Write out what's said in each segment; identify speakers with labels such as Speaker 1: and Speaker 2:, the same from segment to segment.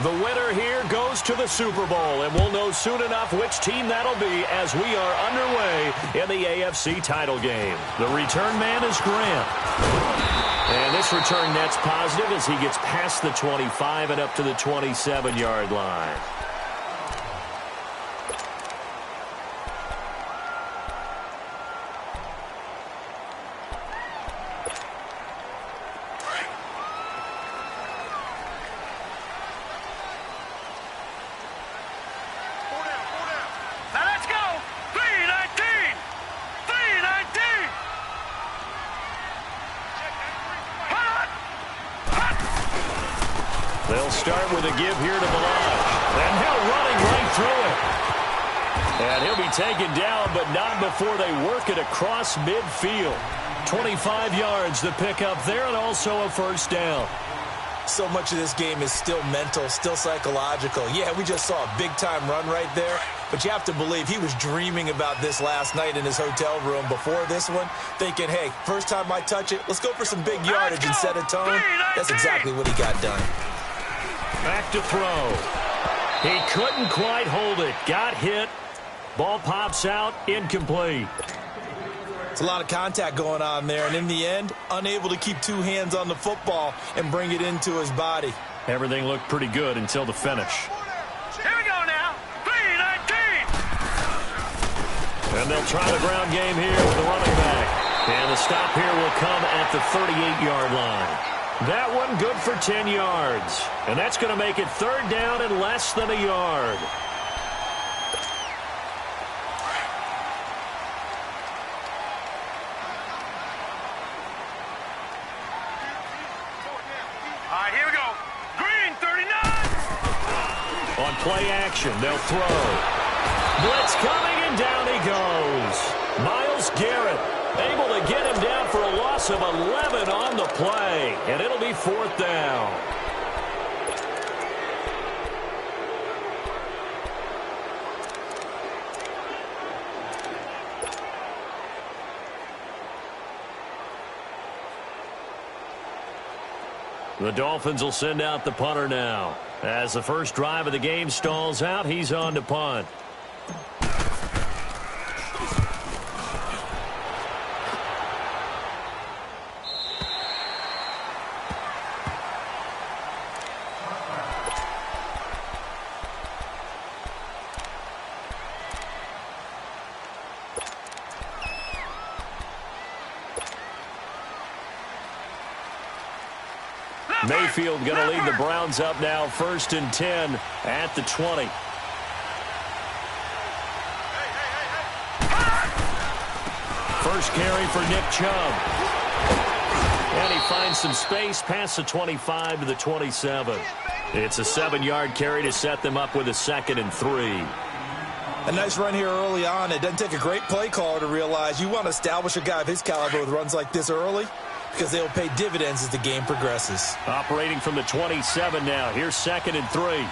Speaker 1: The winner here goes to the Super Bowl, and we'll know soon enough which team that'll be as we are underway in the AFC title game. The return man is Grant. And this return net's positive as he gets past the 25 and up to the 27-yard line. They'll start with a give here to Balaj. And he'll running right through it. And he'll be taken down, but not before they work it across midfield. 25 yards to pick up there, and also a first down.
Speaker 2: So much of this game is still mental, still psychological. Yeah, we just saw a big-time run right there, but you have to believe he was dreaming about this last night in his hotel room before this one, thinking, hey, first time I touch it, let's go for some big yardage and set a tone. That's exactly what he got done.
Speaker 1: Back to throw. He couldn't quite hold it. Got hit. Ball pops out. Incomplete.
Speaker 2: It's a lot of contact going on there, and in the end, unable to keep two hands on the football and bring it into his body.
Speaker 1: Everything looked pretty good until the finish.
Speaker 3: Here we go now. 3-19.
Speaker 1: And they'll try the ground game here with the running back. And the stop here will come at the 38-yard line. That one good for 10 yards. And that's going to make it third down and less than a yard.
Speaker 3: All right, here we go. Green, 39.
Speaker 1: On play action, they'll throw. Blitz coming, and down he goes. Myles Garrett able to get him down for a loss of 11 on the play. And it'll be fourth down. The Dolphins will send out the punter now. As the first drive of the game stalls out, he's on to punt. Mayfield going to lead the Browns up now, 1st and 10 at the 20. First carry for Nick Chubb. And he finds some space past the 25 to the 27. It's a 7-yard carry to set them up with a 2nd and 3.
Speaker 2: A nice run here early on. It doesn't take a great play caller to realize you want to establish a guy of his caliber with runs like this early, because they'll pay dividends as the game progresses.
Speaker 1: Operating from the 27 now. Here's 2nd and 3.
Speaker 3: All right,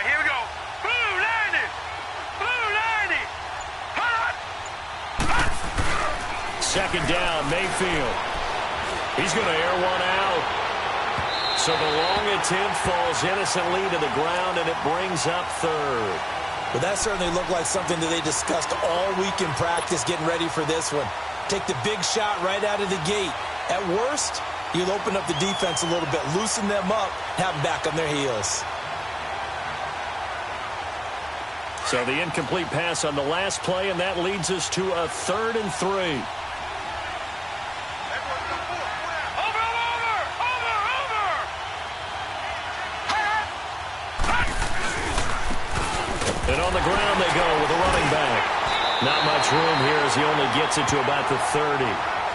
Speaker 3: here we go. Blue 90. Blue 90. Hot. Hot.
Speaker 1: 2nd down, Mayfield. He's going to air one out. So the long attempt falls innocently to the ground, and it brings up 3rd.
Speaker 2: Well, that certainly looked like something that they discussed all week in practice getting ready for this one. Take the big shot right out of the gate. At worst, you'll open up the defense a little bit, loosen them up, have them back on their heels.
Speaker 1: So the incomplete pass on the last play, and that leads us to a 3rd and 3. And on the ground they go with a running back. Not much room here as he only gets it to about the 30.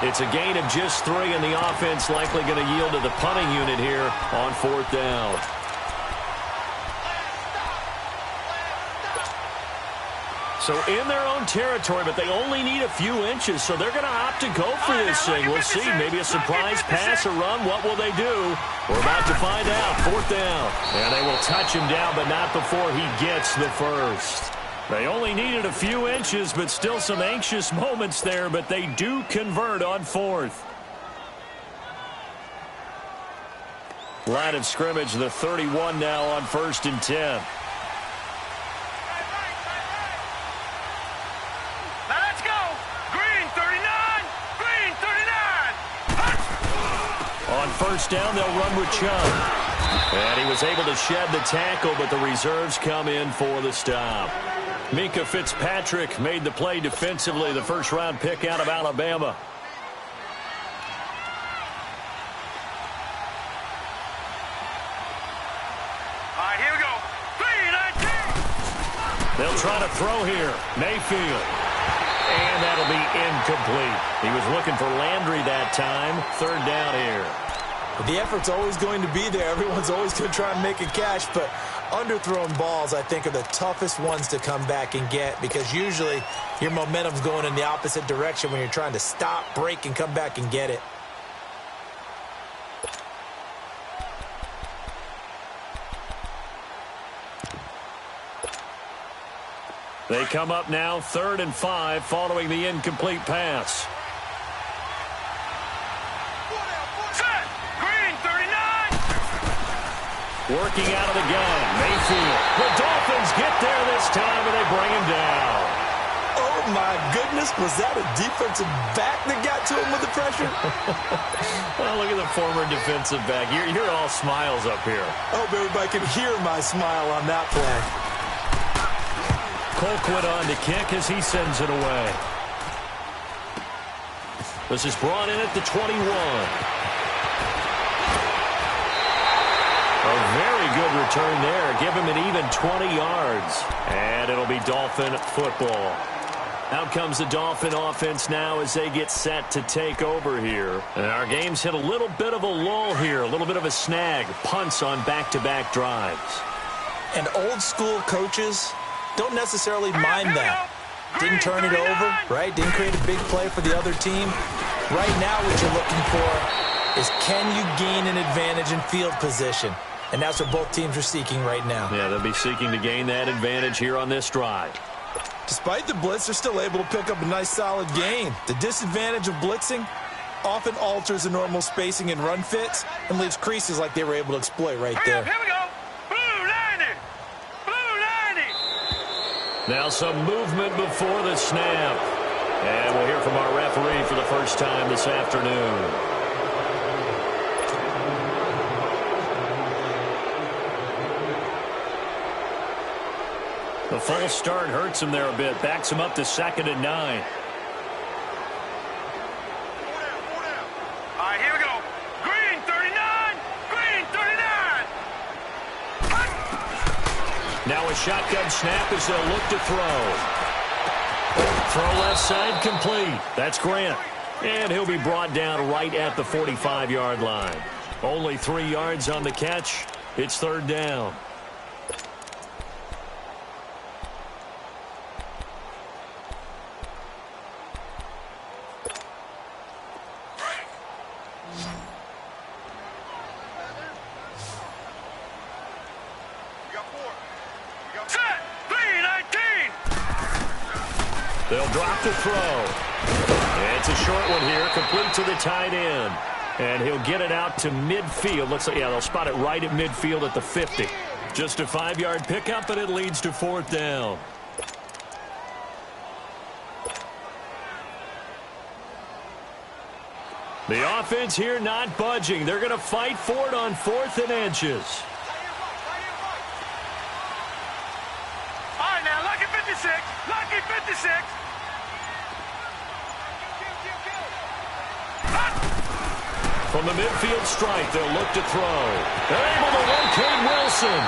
Speaker 1: It's a gain of just 3, and the offense likely going to yield to the punting unit here on 4th down. So in their own territory, but they only need a few inches, so they're going to opt to go for this thing. We'll see. Maybe a surprise pass or run. What will they do? We're about to find out. 4th down. And they will touch him down, but not before he gets the first. They only needed a few inches, but still some anxious moments there, but they do convert on 4th. Line of scrimmage, the 31 now on 1st and 10.
Speaker 3: Now let's go. Green 39. Green 39.
Speaker 1: On 1st down, they'll run with Chubb. And he was able to shed the tackle, but the reserves come in for the stop. Minkah Fitzpatrick made the play defensively, the first-round pick out of Alabama.
Speaker 3: All right, here we go. 3-19.
Speaker 1: They'll try to throw here. Mayfield. And that'll be incomplete. He was looking for Landry that time. 3rd down here.
Speaker 2: The effort's always going to be there. Everyone's always going to try and make a catch, but underthrown balls, I think, are the toughest ones to come back and get because usually your momentum's going in the opposite direction when you're trying to stop, break, and come back and get it.
Speaker 1: They come up now 3rd and 5 following the incomplete pass. Working out of the gun, Mayfield. The Dolphins get there this time, and they bring him down.
Speaker 2: Oh, my goodness. Was that a defensive back that got to him with the pressure?
Speaker 1: Well, look at the former defensive back. You're all smiles up here.
Speaker 2: I hope everybody can hear my smile on that play.
Speaker 1: Colquitt on to kick as he sends it away. This is brought in at the 21. A very good return there. Give him an even 20 yards. And it'll be Dolphin football. Out comes the Dolphin offense now as they get set to take over here. And our game's hit a little bit of a lull here. A little bit of a snag. Punts on back-to-back drives.
Speaker 2: And old-school coaches don't necessarily mind that. Didn't turn it over, right? Didn't create a big play for the other team. Right now what you're looking for is can you gain an advantage in field position? And that's what both teams are seeking right now.
Speaker 1: Yeah, they'll be seeking to gain that advantage here on this drive.
Speaker 2: Despite the blitz, they're still able to pick up a nice, solid gain. The disadvantage of blitzing often alters the normal spacing and run fits and leaves creases like they were able to exploit right there.
Speaker 3: Here we go. Blue 90. Blue 90.
Speaker 1: Now some movement before the snap. And we'll hear from our referee for the first time this afternoon. The false start hurts him there a bit. Backs him up to 2nd and 9.
Speaker 3: All right, here we go. Green 39. Green 39.
Speaker 1: Now a shotgun snap as they'll look to throw. Throw left side complete. That's Grant. And he'll be brought down right at the 45-yard line. Only 3 yards on the catch. It's 3rd down. They'll drop the throw. It's a short one here, complete to the tight end. And he'll get it out to midfield. Looks like, yeah, they'll spot it right at midfield at the 50. Just a 5-yard pickup, and it leads to 4th down. The offense here not budging. They're going to fight for it on 4th and inches.
Speaker 3: All right, now, lucky 56. Lucky 56.
Speaker 1: From the midfield stripe, they'll look to throw. They're able to locate Wilson.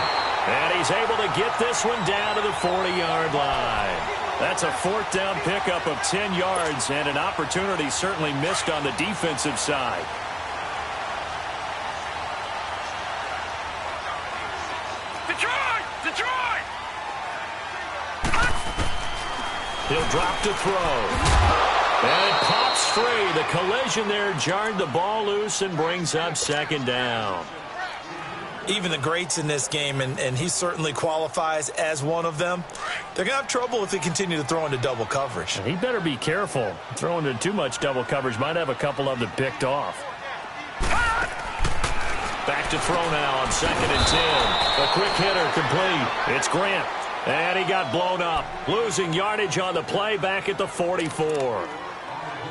Speaker 1: And he's able to get this one down to the 40-yard line. That's a 4th down pickup of 10 yards and an opportunity certainly missed on the defensive side.
Speaker 3: Detroit! Detroit!
Speaker 1: He'll drop to throw. And it pops free. The collision there jarred the ball loose and brings up 2nd down.
Speaker 2: Even the greats in this game, and he certainly qualifies as one of them, they're going to have trouble if they continue to throw into double coverage.
Speaker 1: He better be careful. Throwing into too much double coverage might have a couple of them picked off. Back to throw now on 2nd and 10. A quick hitter complete. It's Grant. And he got blown up. Losing yardage on the play back at the 44.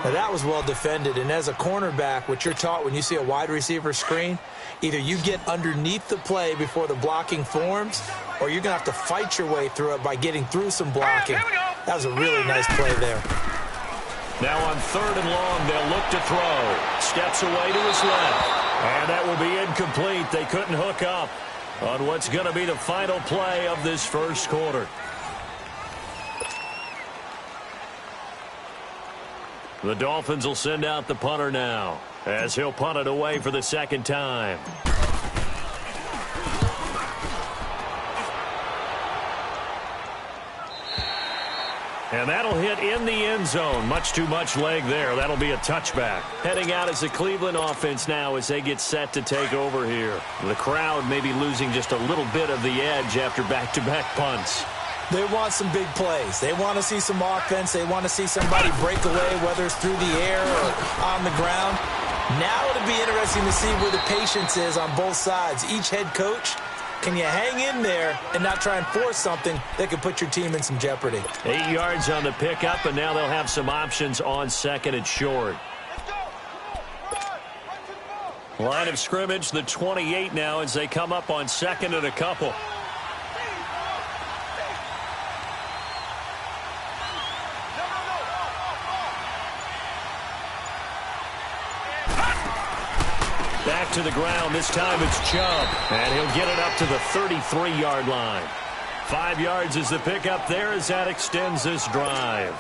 Speaker 2: Now that was well defended, and as a cornerback, what you're taught when you see a wide receiver screen, either you get underneath the play before the blocking forms, or you're going to have to fight your way through it by getting through some blocking. That was a really nice play there.
Speaker 1: Now on 3rd and long, they'll look to throw. Steps away to his left. And that will be incomplete. They couldn't hook up on what's going to be the final play of this first quarter. The Dolphins will send out the punter now, as he'll punt it away for the 2nd time. And that'll hit in the end zone. Much too much leg there. That'll be a touchback. Heading out as the Cleveland offense now as they get set to take over here. The crowd may be losing just a little bit of the edge after back-to-back punts.
Speaker 2: They want some big plays. They want to see some offense. They want to see somebody break away, whether it's through the air or on the ground. Now it'll be interesting to see where the patience is on both sides. Each head coach, can you hang in there and not try and force something that could put your team in some jeopardy?
Speaker 1: 8 yards on the pickup, and now they'll have some options on 2nd and short. Line of scrimmage, the 28 now as they come up on 2nd and a couple. Back to the ground. This time it's Chubb. And he'll get it up to the 33-yard line. 5 yards is the pickup there as that extends this drive.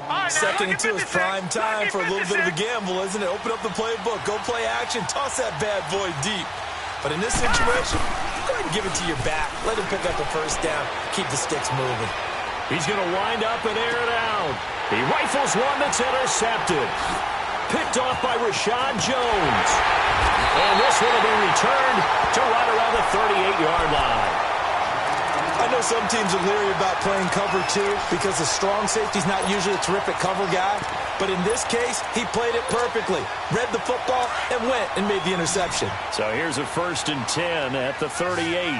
Speaker 2: 2nd and 2 is prime time for a little bit of a gamble, isn't it? Open up the playbook. Go play action. Toss that bad boy deep. But in this situation, go ahead and give it to your back. Let him pick up the first down. Keep the sticks moving.
Speaker 1: He's going to wind up and air it out. He rifles one that's intercepted. Picked off by Rashad Jones. And this one will be returned to right around the 38-yard line.
Speaker 2: I know some teams are leery about playing cover 2 because the strong safety's not usually a terrific cover guy. But in this case, he played it perfectly. Read the football and went and made the interception.
Speaker 1: So here's a 1st and 10 at the 38.
Speaker 3: All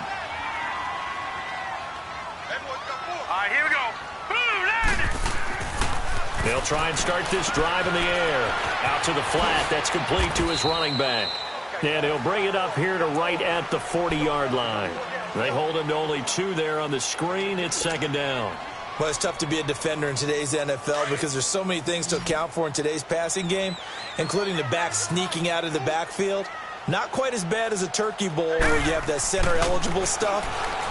Speaker 3: right, here we go. Boom, landed.
Speaker 1: They'll try and start this drive in the air. Out to the flat. That's complete to his running back. And he'll bring it up here to right at the 40-yard line. They hold him to only 2 there on the screen. It's 2nd down.
Speaker 2: Well, it's tough to be a defender in today's NFL because there's so many things to account for in today's passing game, including the back sneaking out of the backfield. Not quite as bad as a turkey bowl where you have that center-eligible stuff,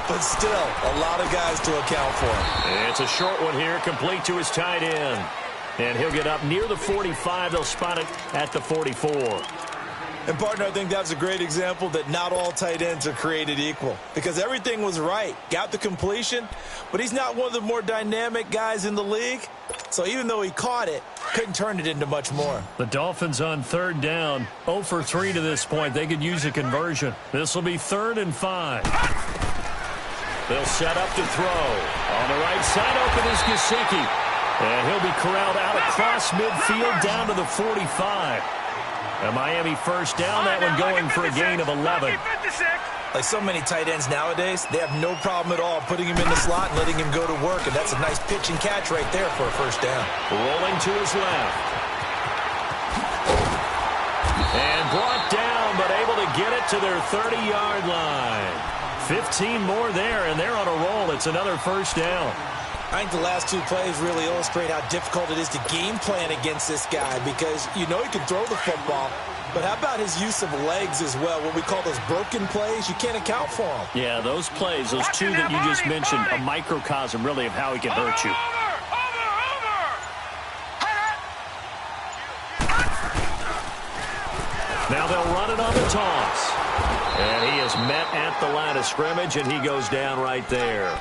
Speaker 2: but still a lot of guys to account for.
Speaker 1: It's a short one here, complete to his tight end. And he'll get up near the 45. They'll spot it at the 44.
Speaker 2: And, partner, I think that's a great example that not all tight ends are created equal because everything was right. Got the completion, but he's not one of the more dynamic guys in the league. So even though he caught it, couldn't turn it into much more.
Speaker 1: The Dolphins on 3rd down. 0 for 3 to this point. They could use a conversion. This will be 3rd and 5. They'll set up to throw. On the right side, open is Gesicki. And he'll be corralled out across midfield down to the 45. A Miami 1st down, that one going for a gain of 11.
Speaker 2: Like so many tight ends nowadays, they have no problem at all putting him in the slot and letting him go to work. And that's a nice pitch and catch right there for a 1st down.
Speaker 1: Rolling to his left. And brought down, but able to get it to their 30-yard line. 15 more there, and they're on a roll. It's another 1st down.
Speaker 2: I think the last 2 plays really illustrate how difficult it is to game plan against this guy because you know he can throw the football, but how about his use of legs as well? What we call those broken plays, you can't account for them.
Speaker 1: Yeah, those plays, those 2 that you just mentioned, a microcosm really of how he can hurt you. Now they'll run it on the toss. And he is met at the line of scrimmage, and he goes down right there.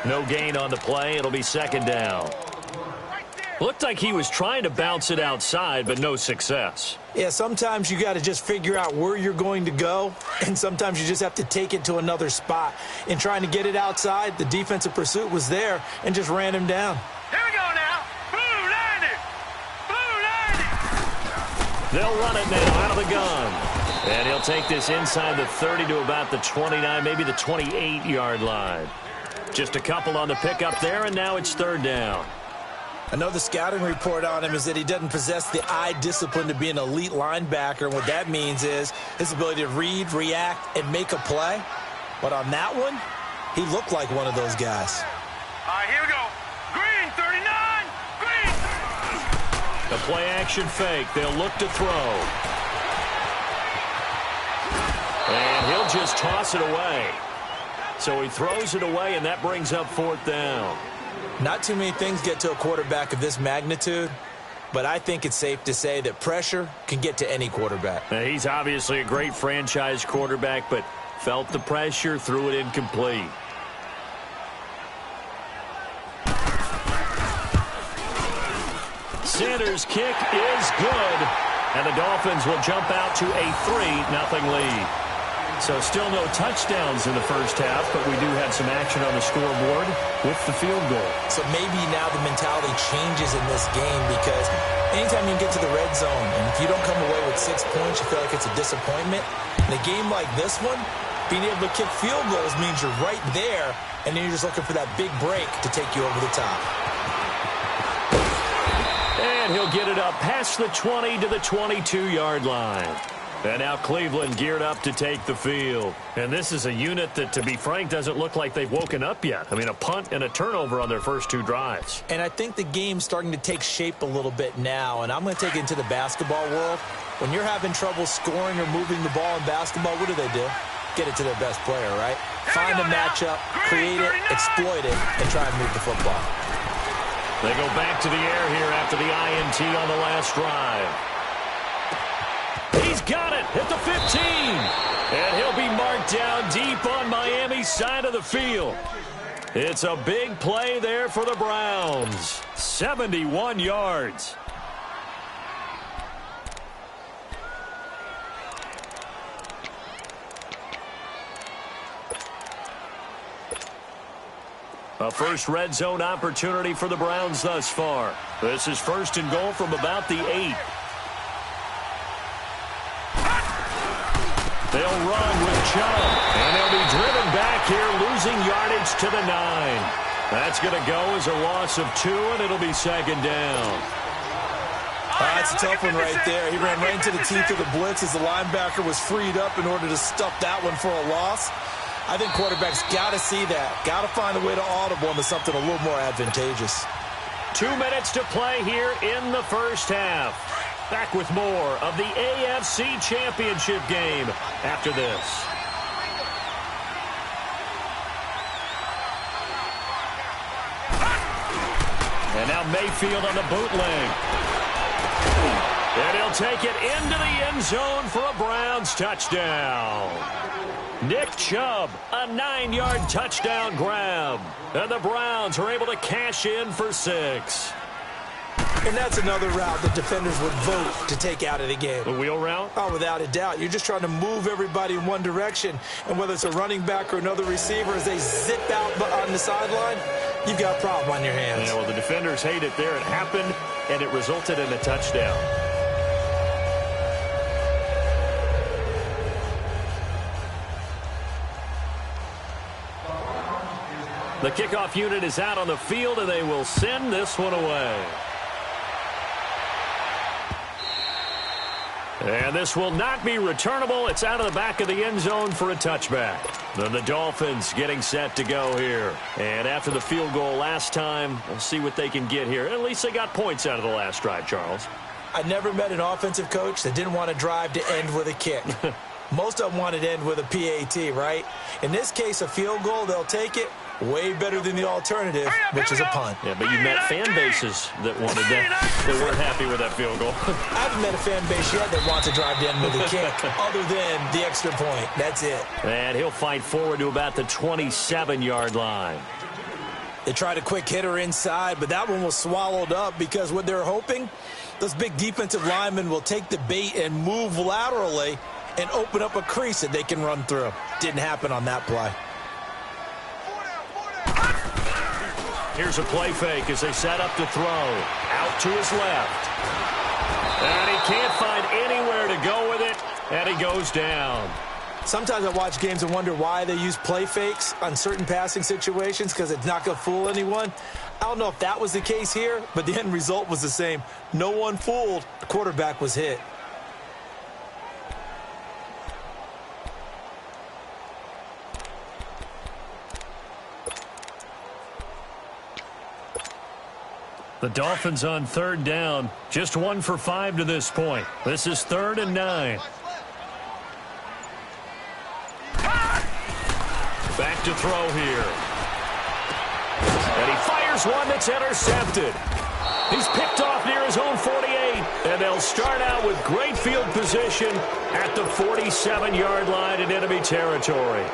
Speaker 1: No gain on the play. It'll be 2nd down. Looked like he was trying to bounce it outside, but no success.
Speaker 2: Yeah, sometimes you got to just figure out where you're going to go, and sometimes you just have to take it to another spot. In trying to get it outside, the defensive pursuit was there and just ran him down.
Speaker 3: Here we go now. Boom, landed. Boom, landed.
Speaker 1: They'll run it now out of the gun. And he'll take this inside the 30 to about the 29, maybe the 28-yard line. Just a couple on the pickup there, and now it's third down.
Speaker 2: I know the scouting report on him is that he doesn't possess the eye discipline to be an elite linebacker. And what that means is his ability to read, react, and make a play. But on that one, he looked like one of those guys.
Speaker 3: All right, here we go. Green, 39. Green.
Speaker 1: The play-action fake. They'll look to throw. And he'll just toss it away. So he throws it away, and that brings up fourth down.
Speaker 2: Not too many things get to a quarterback of this magnitude, but I think it's safe to say that pressure can get to any quarterback.
Speaker 1: Now, he's obviously a great franchise quarterback, but felt the pressure, threw it incomplete. Sanders' kick is good, and the Dolphins will jump out to a 3-0 lead. So still no touchdowns in the first half, but we do have some action on the scoreboard with the field goal. So
Speaker 2: maybe now the mentality changes in this game, because anytime you get to the red zone, and if you don't come away with 6 points, you feel like it's a disappointment. In a game like this one, being able to kick field goals means you're right there, and then you're just looking for that big break to take you over the top.
Speaker 1: And he'll get it up past the 20 to the 22-yard line. And now Cleveland geared up to take the field. And this is a unit that, to be frank, doesn't look like they've woken up yet. I mean, a punt and a turnover on their first two drives.
Speaker 2: And I think the game's starting to take shape a little bit now. And I'm going to take it into the basketball world. When you're having trouble scoring or moving the ball in basketball, what do? Get it to their best player, right? Find a matchup, create it, exploit it, and try and move the football.
Speaker 1: They go back to the air here after the INT on the last drive. He's got it at the 15. And he'll be marked down deep on Miami's side of the field. It's a big play there for the Browns. 71 yards. A first red zone opportunity for the Browns thus far. This is first and goal from about the 8. They'll run with Chubb, and they'll be driven back here, losing yardage to the 9. That's going to go as a loss of 2, and it'll be second down.
Speaker 2: That's a tough one right there. He ran right into the teeth of the blitz as the linebacker was freed up in order to stuff that one for a loss. I think quarterbacks got to see that. Got to find a way to audible into something a little more advantageous.
Speaker 1: 2 minutes to play here in the first half. Back with more of the AFC Championship game after this. And now Mayfield on the bootleg. And he'll take it into the end zone for a Browns touchdown. Nick Chubb, a 9-yard touchdown grab. And the Browns are able to cash in for 6.
Speaker 2: And that's another route that defenders would vote to take out of the game.
Speaker 1: The wheel route?
Speaker 2: Oh, without a doubt. You're just trying to move everybody in one direction. And whether it's a running back or another receiver, as they zip out on the sideline, you've got a problem on your hands.
Speaker 1: Yeah, well, the defenders hate it there. It happened, and it resulted in a touchdown. The kickoff unit is out on the field, and they will send this one away. And this will not be returnable. It's out of the back of the end zone for a touchback. Then the Dolphins getting set to go here. And after the field goal last time, we'll see what they can get here. At least they got points out of the last drive, Charles.
Speaker 2: I never met an offensive coach that didn't want to drive to end with a kick. Most of them wanted to end with a PAT, right? In this case, a field goal, they'll take it. Way better than the alternative, which is a punt.
Speaker 1: Yeah, but you met fan bases that wanted that, that weren't happy with that field goal.
Speaker 2: I haven't met a fan base yet that wants to drive to end with a kick, other than the extra point. That's it.
Speaker 1: And he'll fight forward to about the 27-yard line.
Speaker 2: They tried a quick hitter inside, but that one was swallowed up because what they're hoping, those big defensive linemen will take the bait and move laterally and open up a crease that they can run through. Didn't happen on that play.
Speaker 1: Here's a play fake as they set up to throw. Out to his left. And he can't find anywhere to go with it. And he goes down.
Speaker 2: Sometimes I watch games and wonder why they use play fakes on certain passing situations because it's not going to fool anyone. I don't know if that was the case here, but the end result was the same. No one fooled. The quarterback was hit.
Speaker 1: The Dolphins on third down. Just 1 for 5 to this point. This is 3rd and 9. Back to throw here. And he fires one that's intercepted. He's picked off near his own 48. And they'll start out with great field position at the 47-yard line in enemy territory.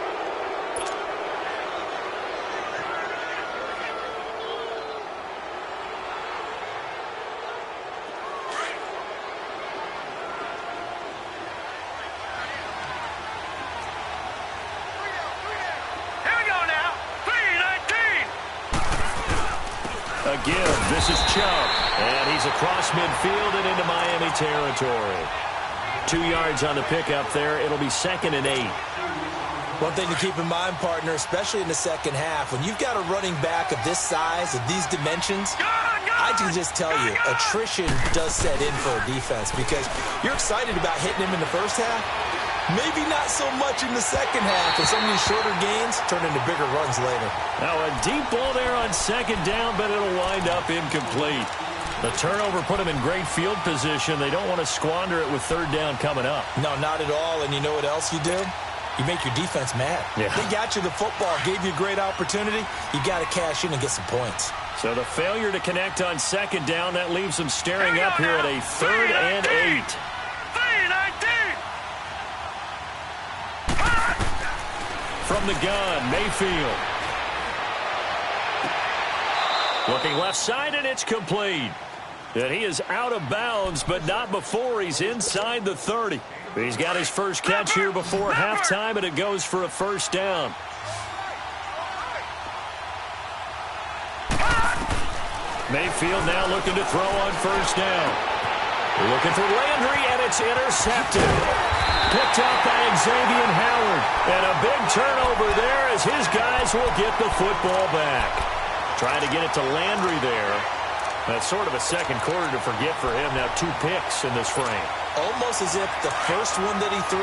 Speaker 1: Again, this is Chubb, and he's across midfield and into Miami territory. 2 yards on the pickup there. It'll be 2nd and 8.
Speaker 2: One thing to keep in mind, partner, especially in the second half, when you've got a running back of this size, of these dimensions, I can just tell you, attrition does set in for a defense because you're excited about hitting him in the first half. Maybe not so much in the second half, and some of these shorter gains turn into bigger runs later.
Speaker 1: Now a deep ball there on 2nd down, but it'll wind up incomplete. The turnover put them in great field position. They don't want to squander it with 3rd down coming up.
Speaker 2: No, not at all, and you know what else you do? You make your defense mad.
Speaker 1: Yeah.
Speaker 2: They got you the football, gave you a great opportunity. You got to cash in and get some points.
Speaker 1: So the failure to connect on 2nd down, that leaves them staring up here at a 3rd and 8. From the gun, Mayfield. Looking left side, and it's complete. And he is out of bounds, but not before he's inside the 30. He's got his first catch here before halftime, and it goes for a 1st down. Mayfield now looking to throw on 1st down. Looking for Landry, and it's intercepted. Picked up by Xavier Howard. And a big turnover there as his guys will get the football back. Trying to get it to Landry there. That's sort of a second quarter to forget for him. Now 2 picks in this frame.
Speaker 2: Almost as if the first one that he threw,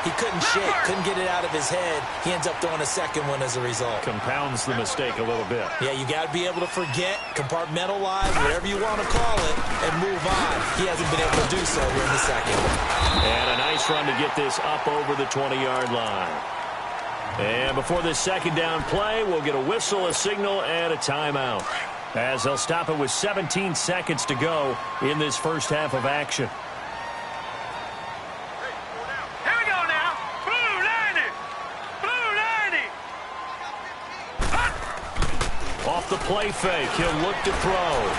Speaker 2: he couldn't shake, couldn't get it out of his head. He ends up throwing a second one as a result.
Speaker 1: Compounds the mistake a little bit.
Speaker 2: Yeah, you got to be able to forget, compartmentalize, whatever you want to call it, and move on. He hasn't been able to do so here in the second.
Speaker 1: And a nice run to get this up over the 20-yard line. And before this 2nd down play, we'll get a whistle, a signal, and a timeout, as they'll stop it with 17 seconds to go in this first half of action.
Speaker 3: Here we go now. Blue 90. Blue 90.
Speaker 1: Off the play fake, he'll look to throw.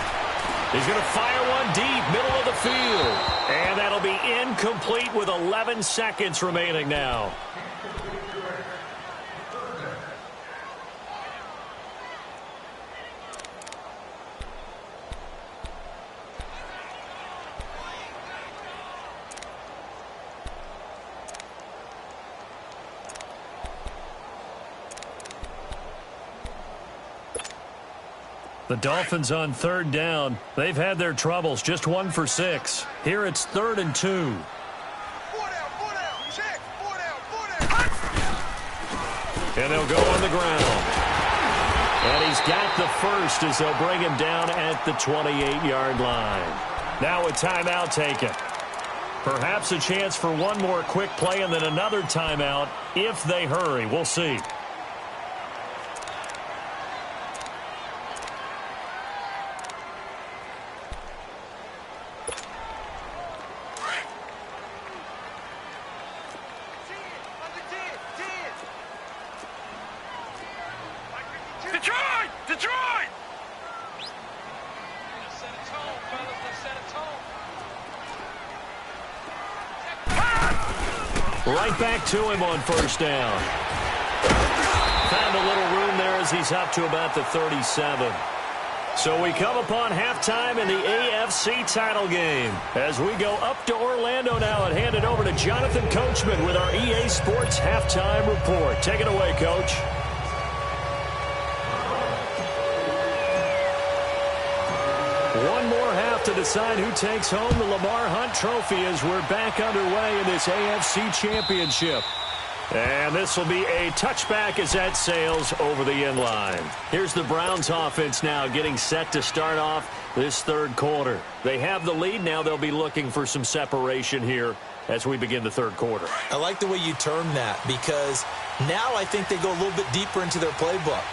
Speaker 1: He's going to fire one deep, middle of the field. And that'll be incomplete with 11 seconds remaining now. The Dolphins on 3rd down. They've had their troubles, just 1 for 6. Here it's 3rd and 2.
Speaker 3: 4 down, check, 4 down.
Speaker 1: And they'll go on the ground. And he's got the first as they'll bring him down at the 28-yard line. Now a timeout taken. Perhaps a chance for one more quick play and then another timeout if they hurry. We'll see.
Speaker 3: Detroit!
Speaker 1: Right back to him on 1st down. Found a little room there as he's up to about the 37. So we come upon halftime in the AFC title game. As we go up to Orlando now and hand it over to Jonathan Coachman with our EA Sports Halftime Report. Take it away, Coach. One more half to decide who takes home the Lamar Hunt Trophy as we're back underway in this AFC Championship. And this will be a touchback as that sails over the end line. Here's the Browns offense now getting set to start off this third quarter. They have the lead. Now they'll be looking for some separation here as we begin the third quarter.
Speaker 2: I like the way you term that because now I think they go a little bit deeper into their playbook.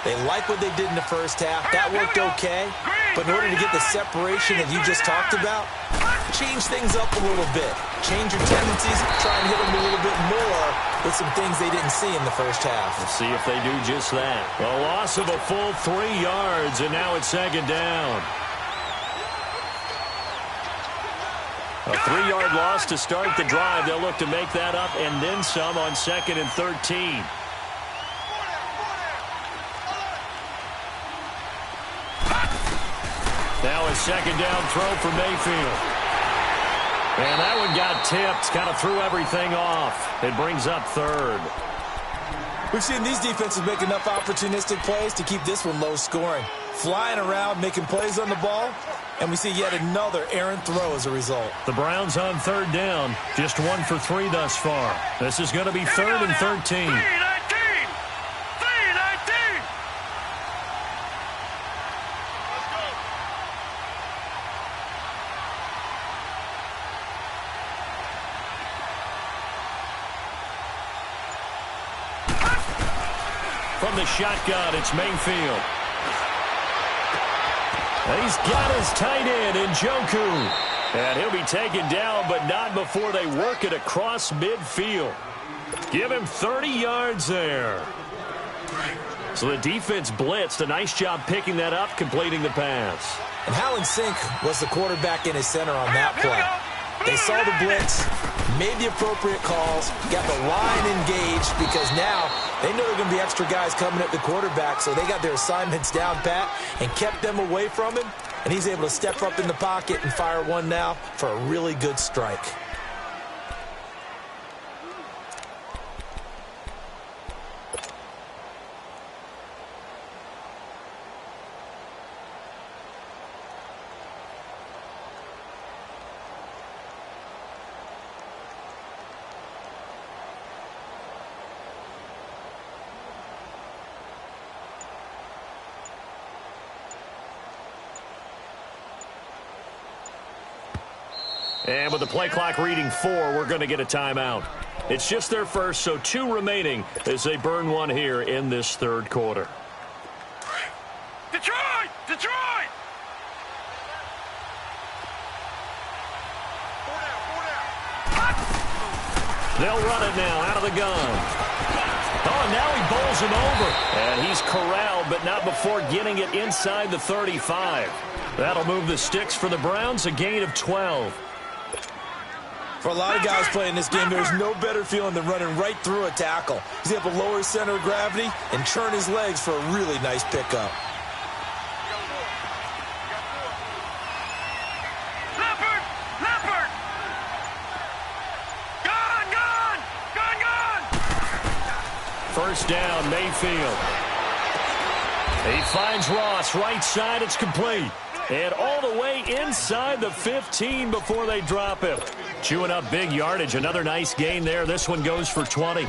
Speaker 2: They like what they did in the first half. That worked okay. But in order to get the separation that you just talked about, change things up a little bit. Change your tendencies, try and hit them a little bit more with some things they didn't see in the first half.
Speaker 1: Let's see if they do just that. A loss of a full 3 yards, and now it's second down. A 3-yard loss to start the drive. They'll look to make that up and then some on 2nd and 13. Now a second down throw for Mayfield. And that one got tipped, kind of threw everything off. It brings up third.
Speaker 2: We've seen these defenses make enough opportunistic plays to keep this one low scoring. Flying around, making plays on the ball, and we see yet another errant throw as a result.
Speaker 1: The Browns on third down, just 1 for 3 thus far. This is going to be 3rd and 13. From the shotgun, it's Mayfield. And he's got his tight end in Njoku. And he'll be taken down, but not before they work it across midfield. Give him 30 yards there. So the defense blitzed. A nice job picking that up, completing the pass.
Speaker 2: And how in sync was the quarterback in his center on that play? They saw the blitz, made the appropriate calls, got the line engaged because now they know there are going to be extra guys coming at the quarterback, so they got their assignments down pat and kept them away from him, and he's able to step up in the pocket and fire one now for a really good strike.
Speaker 1: And with the play clock reading 4, we're going to get a timeout. It's just their first, so 2 remaining as they burn one here in this third quarter.
Speaker 3: Detroit! Detroit!
Speaker 1: They'll run it now out of the gun. Oh, and now he bowls him over. And he's corralled, but not before getting it inside the 35. That'll move the sticks for the Browns, a gain of 12.
Speaker 2: For a lot of guys playing this game, there's no better feeling than running right through a tackle. He's able to lower his center of gravity and turn his legs for a really nice pickup.
Speaker 3: Leopard! Leopard! Gone!
Speaker 1: First down, Mayfield. He finds Ross, right side, it's complete. And all the way inside the 15 before they drop him. Chewing up big yardage, another nice gain there. This one goes for 20.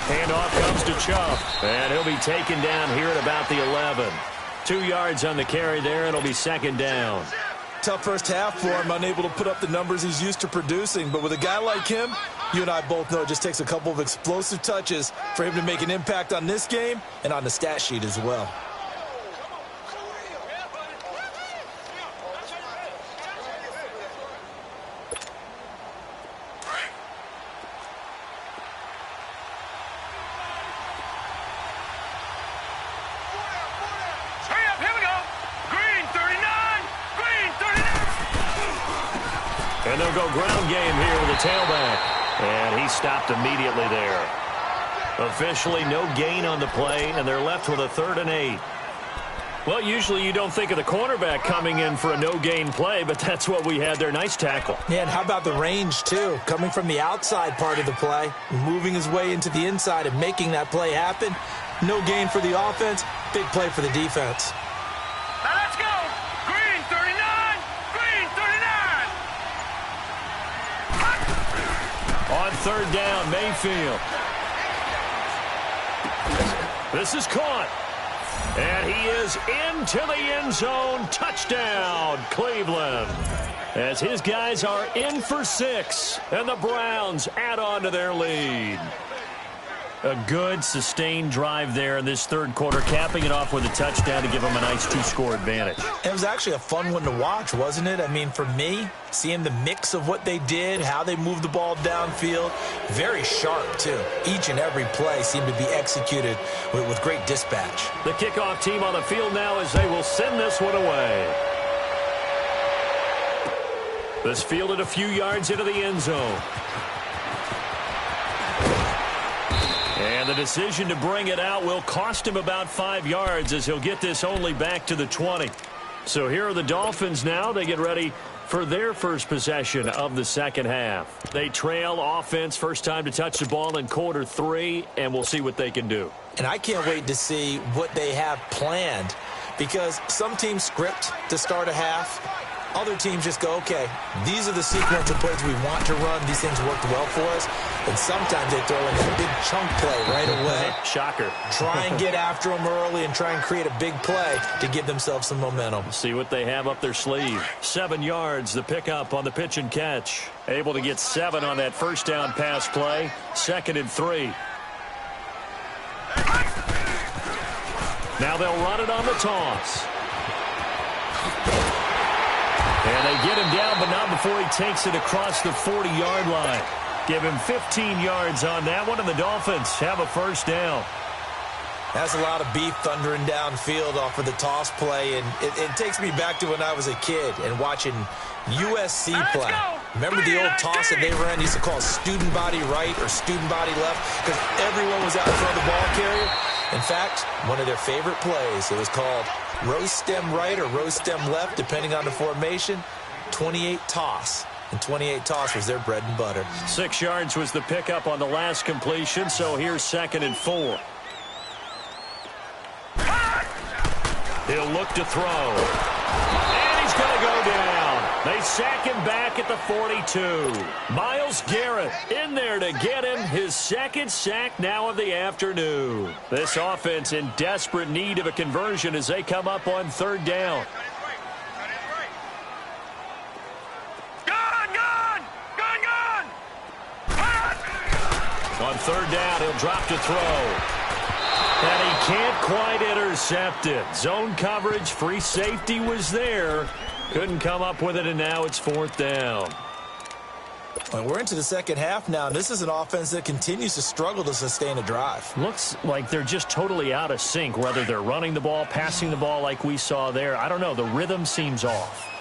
Speaker 1: Handoff comes to Chubb, and he'll be taken down here at about the 11. 2 yards on the carry there, and it'll be second down.
Speaker 2: Tough first half for him, unable to put up the numbers he's used to producing. But with a guy like him, you and I both know it just takes a couple of explosive touches for him to make an impact on this game and on the stat sheet as well.
Speaker 1: And they'll go ground game here with a tailback. And he stopped immediately there. Officially no gain on the play, and they're left with a 3rd and 8. Well, usually you don't think of the cornerback coming in for a no-gain play, but that's what we had there. Nice tackle.
Speaker 2: Yeah, and how about the range, too? Coming from the outside part of the play, moving his way into the inside and making that play happen. No gain for the offense, big play for the defense.
Speaker 3: Now let's go. Green 39. Green 39.
Speaker 1: On 3rd down, Mayfield. This is caught. And he is into the end zone. Touchdown, Cleveland. As his guys are in for 6. And the Browns add on to their lead. A good, sustained drive there in this 3rd quarter, capping it off with a touchdown to give them a nice 2-score advantage.
Speaker 2: It was actually a fun one to watch, wasn't it? I mean, for me, seeing the mix of what they did, how they moved the ball downfield, very sharp, too. Each and every play seemed to be executed with great dispatch.
Speaker 1: The kickoff team on the field now as they will send this one away. This fielded a few yards into the end zone. And the decision to bring it out will cost him about 5 yards as he'll get this only back to the 20. So here are the Dolphins now. They get ready for their first possession of the second half. They trail offense, first time to touch the ball in quarter 3, and we'll see what they can do.
Speaker 2: And I can't wait to see what they have planned, because some teams script to start a half. Other teams just go, okay, these are the sequence of plays we want to run. These things worked well for us. And sometimes they throw in a big chunk play right away.
Speaker 1: Shocker.
Speaker 2: Try and get after them early and try and create a big play to give themselves some momentum.
Speaker 1: See what they have up their sleeve. 7 yards, the pickup on the pitch and catch. Able to get 7 on that first down pass play. 2nd and 3. Now they'll run it on the toss. And they get him down, but not before he takes it across the 40-yard line. Give him 15 yards on that one, and the Dolphins have a first down.
Speaker 2: That's a lot of beef thundering downfield off of the toss play, and it takes me back to when I was a kid and watching USC play. Remember the old toss that they ran? They used to call student body right or student body left because everyone was out in front of the ball carrier. In fact, one of their favorite plays, it was called rose stem right or rose stem left, depending on the formation, 28 toss. And 28 toss was their bread and butter.
Speaker 1: 6 yards was the pickup on the last completion, so here's 2nd and 4. He'll look to throw. And he's going to go down. They sack him back at the 42. Myles Garrett in there to get him his 2nd sack now of the afternoon. This offense in desperate need of a conversion as they come up on 3rd down. On 3rd down, he'll drop to throw. And he can't quite intercept it. Zone coverage, free safety was there. Couldn't come up with it, and now it's 4th down.
Speaker 2: Well, we're into the second half now. This is an offense that continues to struggle to sustain a drive.
Speaker 1: Looks like they're just totally out of sync, whether they're running the ball, passing the ball like we saw there. I don't know. The rhythm seems off.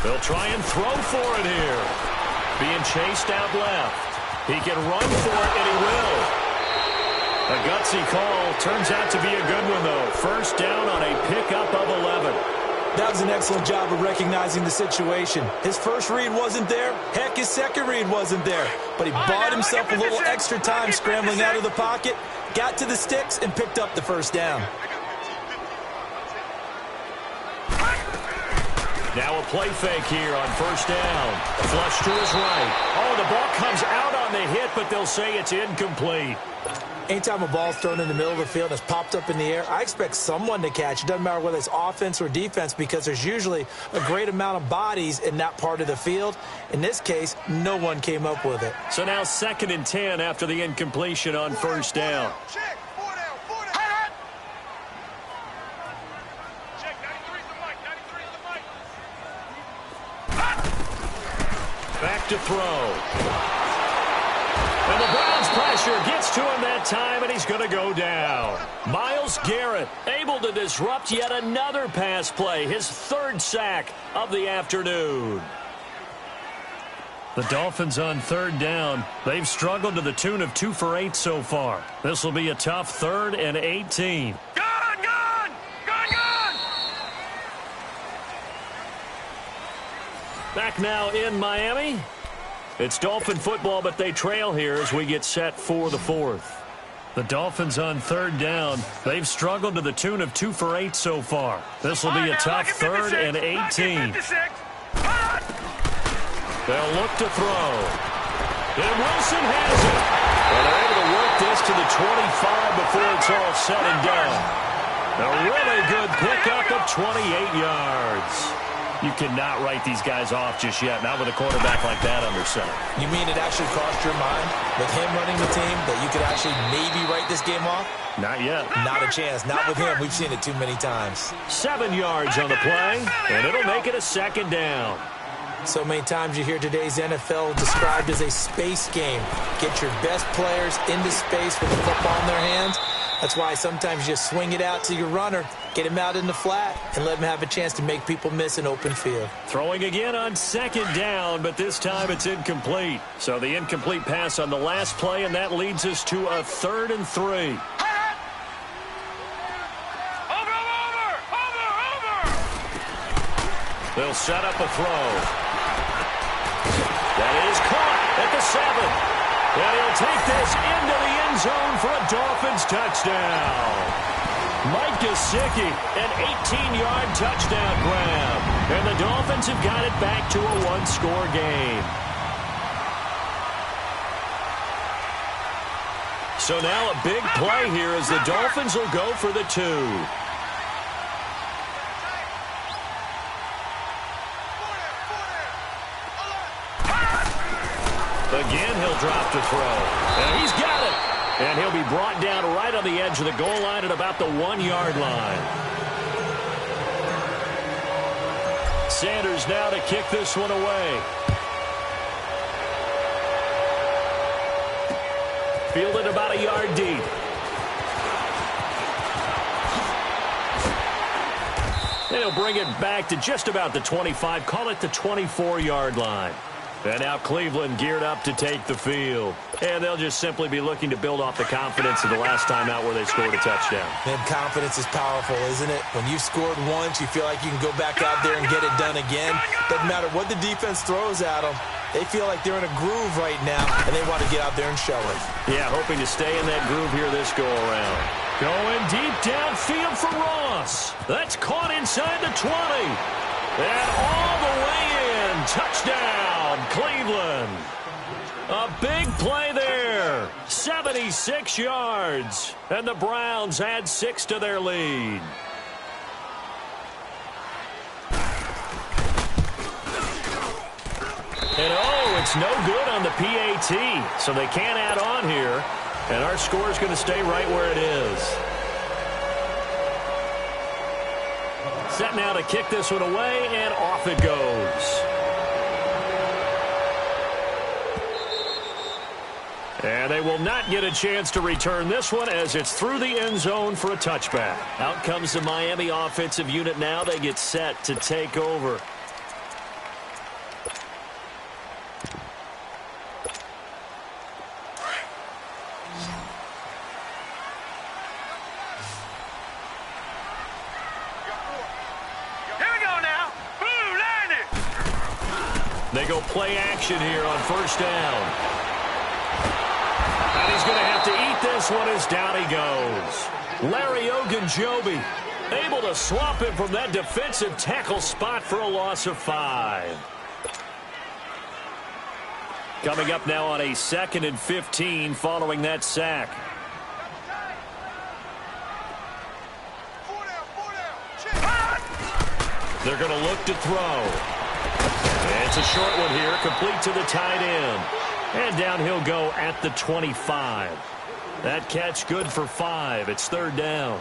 Speaker 1: They'll try and throw for it here. Being chased out left. He can run for it, and he will. A gutsy call. Turns out to be a good one, though. First down on a pickup of 11.
Speaker 2: That was an excellent job of recognizing the situation. His first read wasn't there. Heck, his second read wasn't there. But he bought himself a little extra time scrambling out of the pocket, got to the sticks, and picked up the first down.
Speaker 1: Now a play fake here on first down. Flush to his right. Oh, the ball comes out on the hit, but they'll say it's incomplete.
Speaker 2: Anytime a ball's thrown in the middle of the field and it's popped up in the air, I expect someone to catch. It doesn't matter whether it's offense or defense because there's usually a great amount of bodies in that part of the field. In this case, no one came up with it.
Speaker 1: So now 2nd and 10 after the incompletion on first down. Back to throw. And the Browns pressure gets to him that time, and he's going to go down. Myles Garrett able to disrupt yet another pass play, his third sack of the afternoon. The Dolphins on third down. They've struggled to the tune of 2 for 8 so far. This will be a tough 3rd and 18. Back now in Miami. It's Dolphin football, but they trail here as we get set for the 4th. The Dolphins on third down. They've struggled to the tune of 2 for 8 so far. This will be a tough 3rd and 18. They'll look to throw. And Wilson has it. And they're able to work this to the 25 before it's all said and done. A really good pickup of 28 yards. You cannot write these guys off just yet, not with a quarterback like that under center.
Speaker 2: You mean it actually crossed your mind with him running the team that you could actually maybe write this game off?
Speaker 1: Not yet.
Speaker 2: Not a chance. Not with him. We've seen it too many times.
Speaker 1: 7 yards on the play, and it'll make it a 2nd down.
Speaker 2: So many times you hear today's NFL described as a space game. Get your best players into space with the football in their hands. That's why sometimes you just swing it out to your runner, get him out in the flat, and let him have a chance to make people miss an open field.
Speaker 1: Throwing again on 2nd down, but this time it's incomplete. So the incomplete pass on the last play, and that leads us to a 3rd and 3. They'll set up a throw. That is caught at the 7. And he'll take this into the end zone for a Dolphins touchdown. Mike Gesicki, an 18-yard touchdown grab. And the Dolphins have got it back to a 1-score game. So now a big play here as the Dolphins will go for the 2. Again, he'll drop to throw. And he's got it. And he'll be brought down right on the edge of the goal line at about the 1-yard line. Sanders now to kick this one away. Fielded about a yard deep. And he'll bring it back to just about the 25. Call it the 24-yard line. And now Cleveland geared up to take the field. And they'll just simply be looking to build off the confidence of the last time out where they scored a touchdown.
Speaker 2: And confidence is powerful, isn't it? When you've scored once, you feel like you can go back out there and get it done again. Doesn't matter what the defense throws at them. They feel like they're in a groove right now, and they want to get out there and show it.
Speaker 1: Yeah, hoping to stay in that groove here this go-around. Going deep downfield for Ross. That's caught inside the 20. And all the way in. Touchdown, Cleveland. A big play there. 76 yards. And the Browns add 6 to their lead. And oh, it's no good on the PAT. So they can't add on here. And our score is going to stay right where it is. Set now to kick this one away, and off it goes. And they will not get a chance to return this one as it's through the end zone for a touchback. Out comes the Miami offensive unit now. They get set to take over. They go play action here on first down. And he's going to have to eat this one as down he goes. Larry Ogunjobi able to swap him from that defensive tackle spot for a loss of 5. Coming up now on a 2nd and 15 following that sack. They're going to look to throw. It's a short one here, complete to the tight end. And down he'll go at the 25. That catch good for 5. It's 3rd down.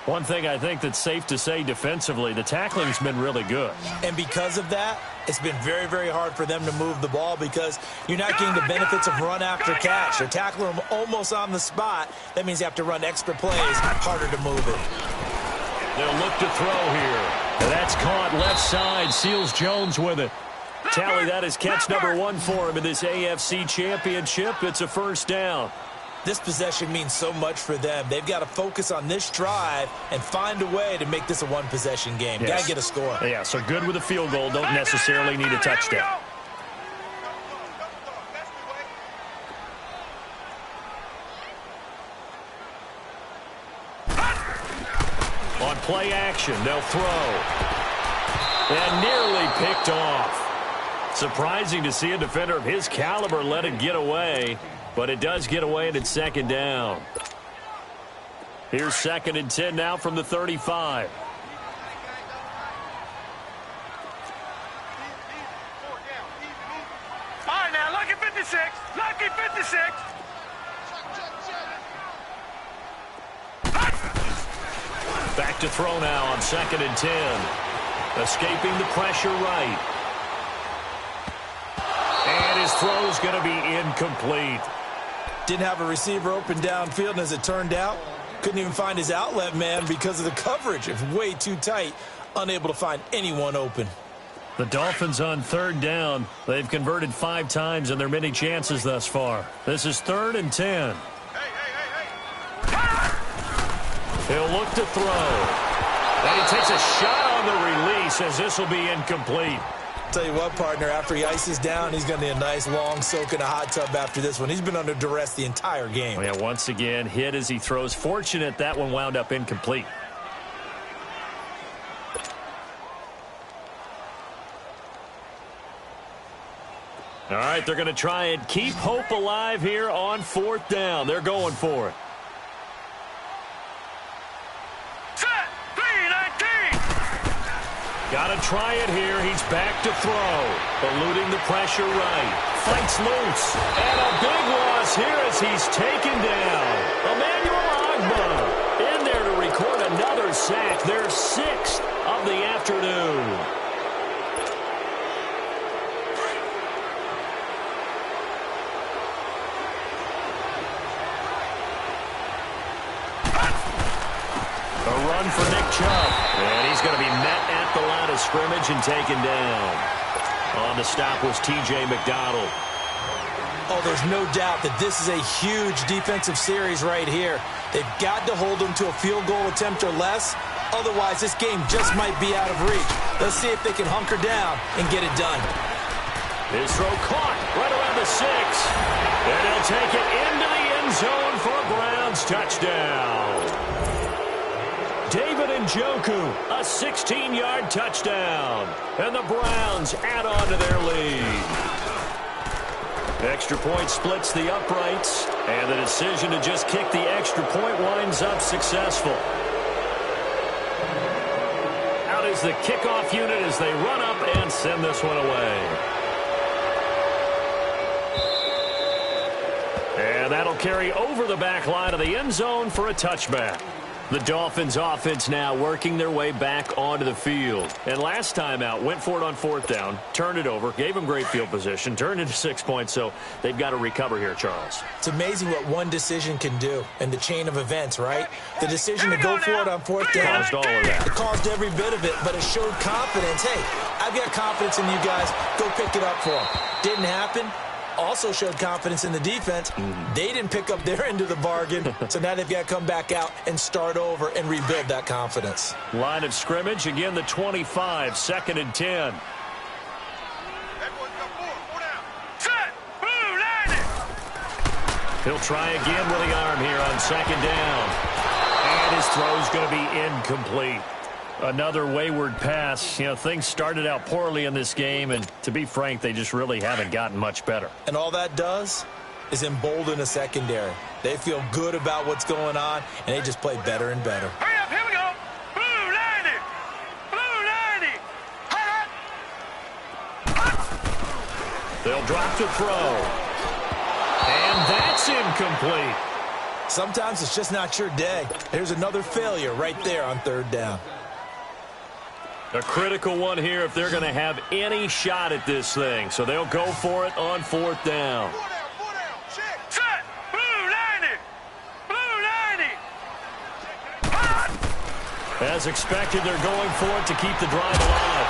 Speaker 1: One thing I think that's safe to say defensively, the tackling's been really good.
Speaker 2: And because of that, It's been very, very hard for them to move the ball because you're not getting the benefits of run after catch. They're tackling them almost on the spot. That means you have to run extra plays, harder to move it.
Speaker 1: They'll look to throw here. And that's caught left side. Seals Jones with it. Tally, that is catch number 1 for him in this AFC Championship. It's a first down.
Speaker 2: This possession means so much for them. They've got to focus on this drive and find a way to make this a one-possession game.
Speaker 1: Yes.
Speaker 2: Got to get a score.
Speaker 1: Yeah, so good with a field goal. Don't necessarily need a touchdown. On play action, they'll throw. And nearly picked off. Surprising to see a defender of his caliber let it get away. But it does get away, and it's second down. Here's 2nd and 10 now from the 35.
Speaker 3: All right, now, lucky 56. Lucky 56.
Speaker 1: Back to throw now on 2nd and 10. Escaping the pressure right. And his throw's going to be incomplete.
Speaker 2: Didn't have a receiver open downfield, and as it turned out, couldn't even find his outlet man because of the coverage. It's way too tight, unable to find anyone open.
Speaker 1: The Dolphins on 3rd down. They've converted 5 times in their many chances thus far. This is 3rd and 10. He'll look to throw. And he takes a shot on the release as this will be incomplete.
Speaker 2: Tell you what, partner, after he ices down, he's going to need a nice long soak in a hot tub after this one. He's been under duress the entire game.
Speaker 1: Oh, yeah, once again, hit as he throws. Fortunate that one wound up incomplete. All right, they're going to try and keep hope alive here on 4th down. They're going for it. Got to try it here. He's back to throw. Eluding the pressure right. Fights loose. And a big loss here as he's taken down. Emmanuel Ogbah in there to record another sack. Their 6th of the afternoon. A run for Nick Chubb. And he's going to be met at the line of scrimmage and taken down. On the stop was T.J. McDonald.
Speaker 2: Oh, there's no doubt that this is a huge defensive series right here. They've got to hold them to a field goal attempt or less. Otherwise, this game just might be out of reach. Let's see if they can hunker down and get it done.
Speaker 1: His throw caught right around the 6. And he'll take it into the end zone for a Browns touchdown. David Njoku, a 16-yard touchdown. And the Browns add on to their lead. Extra point splits the uprights. And the decision to just kick the extra point winds up successful. Out is the kickoff unit as they run up and send this one away. And that'll carry over the back line of the end zone for a touchback. The Dolphins offense now working their way back onto the field. And last time out, went for it on 4th down, turned it over, gave them great field position, turned into 6 points, so they've got to recover here, Charles.
Speaker 2: It's amazing what one decision can do in the chain of events, right? The decision to go for it on 4th down.
Speaker 1: Caused all of that.
Speaker 2: It caused every bit of it, but it showed confidence. Hey, I've got confidence in you guys. Go pick it up for them. Didn't happen. Also showed confidence in the defense. They didn't pick up their end of the bargain, so now they've got to come back out and start over and rebuild that confidence.
Speaker 1: Line of scrimmage, again the 25, 2nd and 10.
Speaker 3: Set. Blue, line it.
Speaker 1: He'll try again with the arm here on 2nd down. And his throw's going to be incomplete. Another wayward pass. You know, things started out poorly in this game, and to be frank, they just really haven't gotten much better.
Speaker 2: And all that does is embolden a secondary. They feel good about what's going on, and they just play better and better.
Speaker 3: Hurry up, here we go. Blue, line it. Blue, line it.
Speaker 1: They'll drop to throw. And that's incomplete.
Speaker 2: Sometimes it's just not your day. Here's another failure right there on 3rd down.
Speaker 1: A critical one here if they're going to have any shot at this thing. So they'll go for it on 4th down.
Speaker 3: Set. Blue 90. Blue 90.
Speaker 1: As expected, they're going for it to keep the drive alive.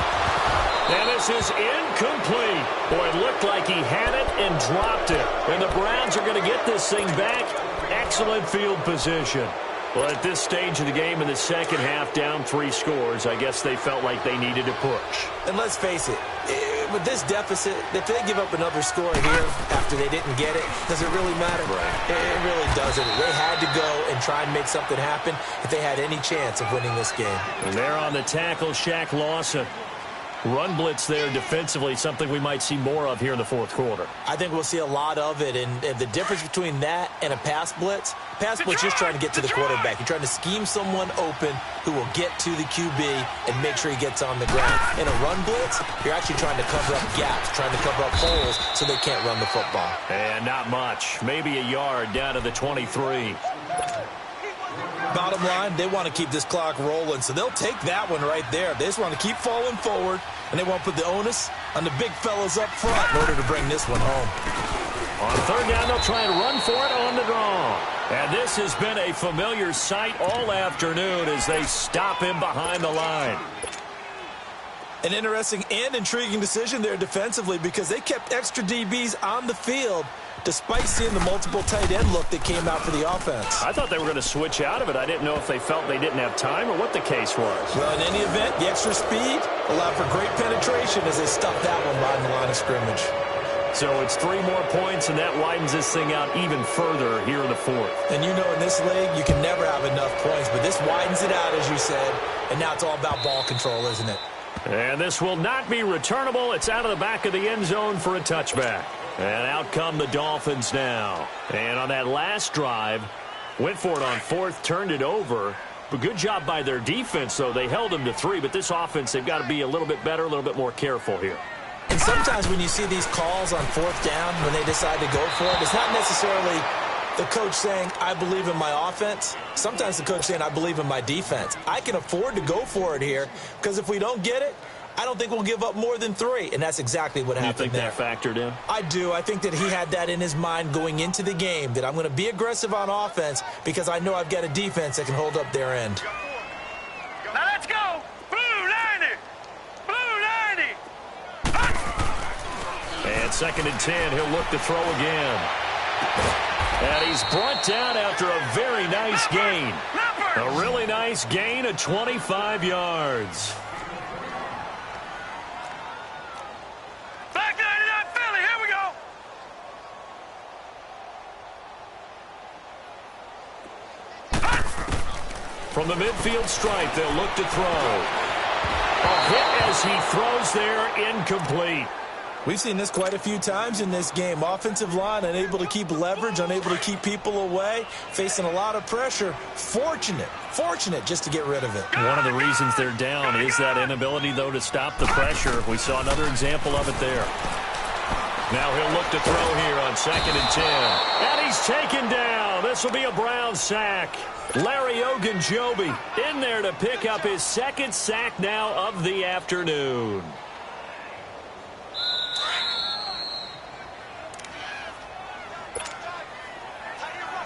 Speaker 1: And this is incomplete. Boy, it looked like he had it and dropped it. And the Browns are going to get this thing back. Excellent field position. Well, at this stage of the game in the second half, down 3 scores, I guess they felt like they needed to push.
Speaker 2: And let's face it, with this deficit, if they give up another score here after they didn't get it, does it really matter?
Speaker 1: Right.
Speaker 2: It really doesn't. They had to go and try and make something happen if they had any chance of winning this game.
Speaker 1: And they're on the tackle, Shaq Lawson. Run blitz there defensively, something we might see more of here in the 4th quarter.
Speaker 2: I think we'll see a lot of it, and the difference between that and a pass blitz is trying to get to the quarterback. You're trying to scheme someone open who will get to the QB and make sure he gets on the ground. In a run blitz, you're actually trying to cover up gaps, trying to cover up holes so they can't run the football.
Speaker 1: And not much. Maybe a yard down to the 23.
Speaker 2: Bottom line, they want to keep this clock rolling, so they'll take that one right there. They just want to keep falling forward, and they want to put the onus on the big fellas up front in order to bring this one home.
Speaker 1: On 3rd down, they'll try and run for it on the draw. And this has been a familiar sight all afternoon as they stop him behind the line.
Speaker 2: An interesting and intriguing decision there defensively because they kept extra DBs on the field despite seeing the multiple tight end look that came out for the offense.
Speaker 1: I thought they were going to switch out of it. I didn't know if they felt they didn't have time or what the case was.
Speaker 2: Well, in any event, the extra speed allowed for great penetration as they stuffed that one behind the line of scrimmage.
Speaker 1: So it's 3 more points, and that widens this thing out even further here in the 4th.
Speaker 2: And you know in this league, you can never have enough points, but this widens it out, as you said, and now it's all about ball control, isn't it?
Speaker 1: And this will not be returnable. It's out of the back of the end zone for a touchback. And out come the Dolphins now. And on that last drive, went for it on 4th, turned it over. But good job by their defense, though. They held them to 3, but this offense, they've got to be a little bit better, a little bit more careful here.
Speaker 2: And sometimes when you see these calls on 4th down, when they decide to go for it, it's not necessarily the coach saying, I believe in my offense. Sometimes the coach saying, I believe in my defense. I can afford to go for it here because if we don't get it, I don't think we'll give up more than 3, and that's exactly what happened there.
Speaker 1: You think that factored in?
Speaker 2: I do. I think that he had that in his mind going into the game, that I'm going to be aggressive on offense because I know I've got a defense that can hold up their end.
Speaker 3: Now let's go. Blue 90. Blue 90.
Speaker 1: And 2nd and 10, he'll look to throw again. And he's brought down after a very nice gain. A really nice gain of 25 yards.
Speaker 3: Back 99 Philly. Here we go.
Speaker 1: From the midfield stripe, they'll look to throw. A hit as he throws there, incomplete.
Speaker 2: We've seen this quite a few times in this game. Offensive line unable to keep leverage, unable to keep people away, facing a lot of pressure. Fortunate just to get rid of it.
Speaker 1: One of the reasons they're down is that inability, though, to stop the pressure. We saw another example of it there. Now he'll look to throw here on 2nd and 10. And he's taken down. This will be a Brown sack. Larry Ogunjobi in there to pick up his 2nd sack now of the afternoon.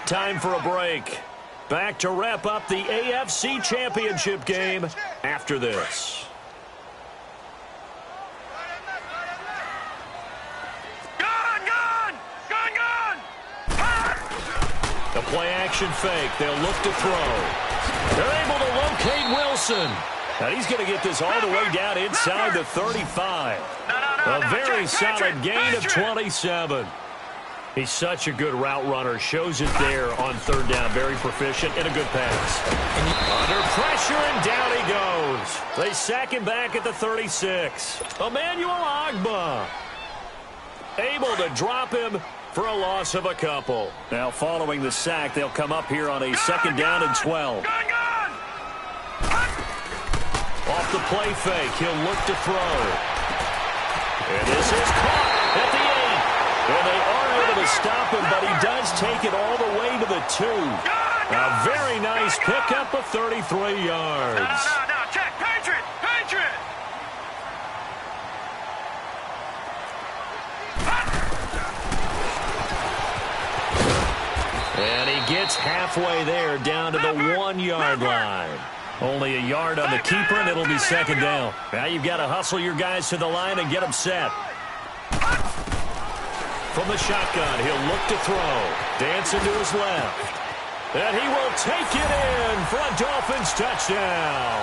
Speaker 1: Time for a break. Back to wrap up the AFC Championship game after this. The play-action fake. They'll look to throw. They're able to locate Wilson. And he's going to get this all the way down inside the 35. A very solid gain of 27. He's such a good route runner. Shows it there on 3rd down. Very proficient and a good pass. Under pressure, and down he goes. They sack him back at the 36. Emmanuel Ogbah able to drop him for a loss of a couple. Now following the sack, they'll come up here on a 2nd down and 12. Off the play fake, he'll look to throw. And this is caught at the 8. And they are able to stop him, but he does take it all the way to the 2. A very nice pickup of 33 yards.
Speaker 3: Now, check. Patriot.
Speaker 1: gets halfway there, down to the 1-yard line. Only a yard on the keeper, and it'll be second down. Now you've got to hustle your guys to the line and get them set. From the shotgun, he'll look to throw. Dancing to his left. And he will take it in for a Dolphins touchdown.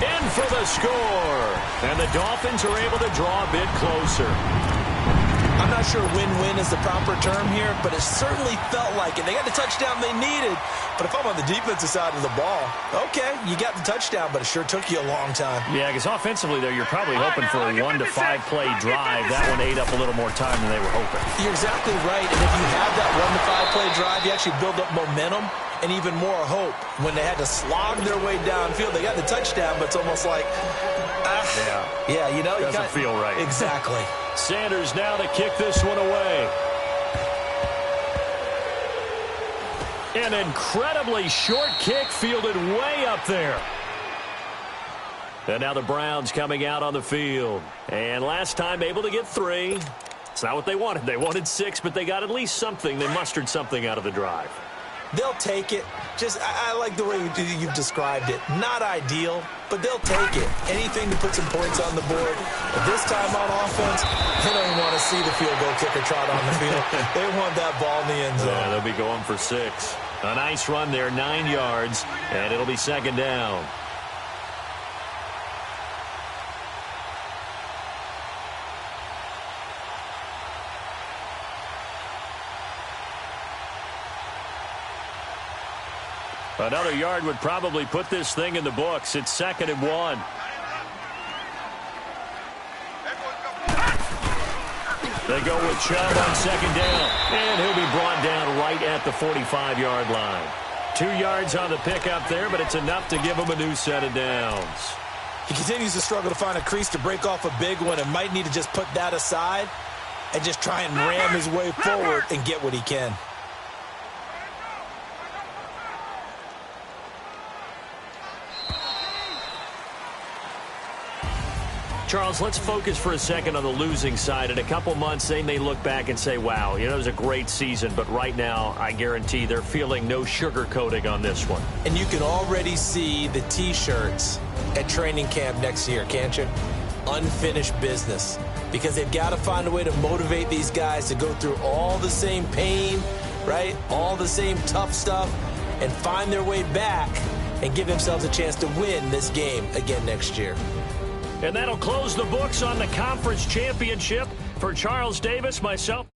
Speaker 1: In for the score. And the Dolphins are able to draw a bit closer.
Speaker 2: I'm not sure win-win is the proper term here, but it certainly felt like it. They got the touchdown they needed, but if I'm on the defensive side of the ball, okay, you got the touchdown, but it sure took you a long time.
Speaker 1: Yeah, because offensively, though, you're probably hoping for a 1 to 5 play drive. That one ate up a little more time than they were hoping.
Speaker 2: You're exactly right, and if you have that 1 to 5 play drive, you actually build up momentum and even more hope. When they had to slog their way downfield, they got the touchdown, but it's almost like, yeah, you know,
Speaker 1: doesn't feel right.
Speaker 2: Exactly.
Speaker 1: Sanders now to kick this one away. An incredibly short kick fielded way up there. And now the Browns coming out on the field. And last time able to get 3. It's not what they wanted. They wanted 6, but they got at least something. They mustered something out of the drive.
Speaker 2: They'll take it. Just, I like the way you've described it. Not ideal, but they'll take it. Anything to put some points on the board. But this time on offense, they don't even want to see the field goal kicker trot on the field. They want that ball in the end zone.
Speaker 1: Yeah, they'll be going for 6. A nice run there, 9 yards, and it'll be second down. Another yard would probably put this thing in the books. It's 2nd and 1. They go with Chubb on 2nd down, and he'll be brought down right at the 45-yard line. 2 yards on the pickup there, but it's enough to give him a new set of downs.
Speaker 2: He continues to struggle to find a crease to break off a big one and might need to just put that aside and just try and ram his way forward and get what he can.
Speaker 1: Charles, let's focus for a second on the losing side. In a couple months, they may look back and say, wow, you know, it was a great season. But right now, I guarantee they're feeling no sugarcoating on this one.
Speaker 2: And you can already see the T-shirts at training camp next year, can't you? Unfinished business. Because they've got to find a way to motivate these guys to go through all the same pain, right? All the same tough stuff, and find their way back and give themselves a chance to win this game again next year.
Speaker 1: And that'll close the books on the conference championship. For Charles Davis, myself.